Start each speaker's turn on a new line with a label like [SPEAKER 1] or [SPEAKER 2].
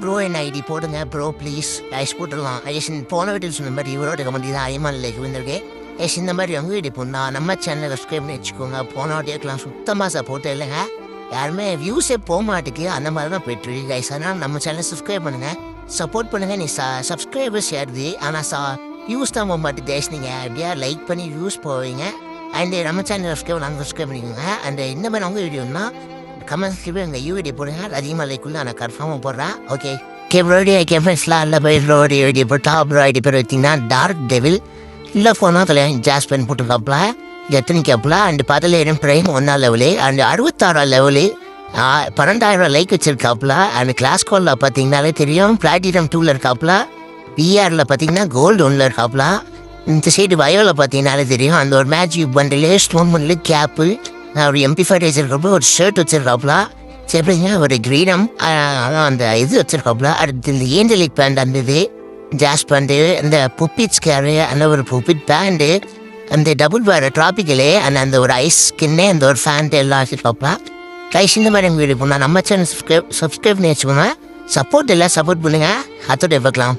[SPEAKER 1] Bro என் ID போடுங்க bro please ice போட்டுடலாம் ice போன வீட்டில் சொன்ன மாதிரி இவரோட கமெண்ட் தான் ஐமானில் விழுந்திருக்கேன் ஐஸ் இந்த மாதிரி அவங்க வீடு போனா நம்ம சேனலை சப்ஸ்கிரைப் பண்ணி வச்சுக்கோங்க. போன வாட்டியெல்லாம் சுத்தமாக சப்போர்ட் இல்லைங்க, யாருமே வியூஸே போக மாட்டேக்கு, அந்த மாதிரி தான் போய்ட்டு கைஸ். அதனால் நம்ம சேனலை சப்ஸ்கிரைப் பண்ணுங்கள், சப்போர்ட் பண்ணுங்கள். நீ சப்ஸ்கிரைபர்ஸ் ஏறுது ஆனால் வியூஸ் தான் போக மாட்டேன் கைஸ். நீங்கள் எப்படியா லைக் பண்ணி வியூஸ் போவீங்க. அண்டு நம்ம சேனல் சப்ஸ்கிரைப் பண்ணிக்கோங்க. அண்ட் இந்த மாதிரி அவங்க வீடியோன்னா கமெண்ட்ஸ்லேயே எங்கள் வீடியோ போடுங்க, அதிகமாக லைக்குள்ளே நான் கன்ஃபார்மாக போடுறேன். ஓகே ஃப்ரெண்ட்ஸ்லாம் இல்லை போய் வீடியோ போட்டா அப்புறம் ஐடி பேர் வச்சிங்கன்னா டார்க் டெவில் இல்லை ஃபோனா தலையாக ஜாஸ்பென் போட்டுருக்காப்புல எத்தனைக்காப்புல. And 10,000 prime 1 level and 66 level 12,000 like வச்சிருக்காப்புல. அண்ட் கிளாஸ் கோலில் பார்த்தீங்கன்னாலே தெரியும் பிளாட்டினம் 2 இருக்காப்புல. பிஆரில் பார்த்தீங்கன்னா கோல்டு 1 இருக்காப்புல. இந்த சைடு பயோவில் பார்த்தீங்கன்னாலே தெரியும் அந்த ஒரு magic bundle stone bundle gap ஒரு MP5 வச்சிருக்கப்போ ஒரு ஷர்ட் வச்சிருக்காப்புல. சரிங்க ஒரு கிரீனம் அதான் அந்த இது வச்சிருக்காப்புல. அடுத்து இந்த ஏஞ்சலிக் பேண்ட் அந்த இது ஜாஸ் பேண்டு அந்த புப்பிட் ஸ்கேரு அந்த ஒரு புப்பிட் பேண்டு அந்த டபுள் வேறு ட்ராபிக்கலே அந்த ஒரு ஐஸ் ஸ்கின்னே அந்த ஒரு ஃபேண்ட் எல்லாம் வச்சுருக்காப்புல. கைஸ் இந்த மாதிரி வீடியோ போனால் நம்ம சேனல் சப்ஸ்கிரைப் பண்ணி வச்சுக்கோங்க. சப்போர்ட் இல்லை சப்போர்ட் பண்ணுங்கள். அதோட பார்க்கலாம்.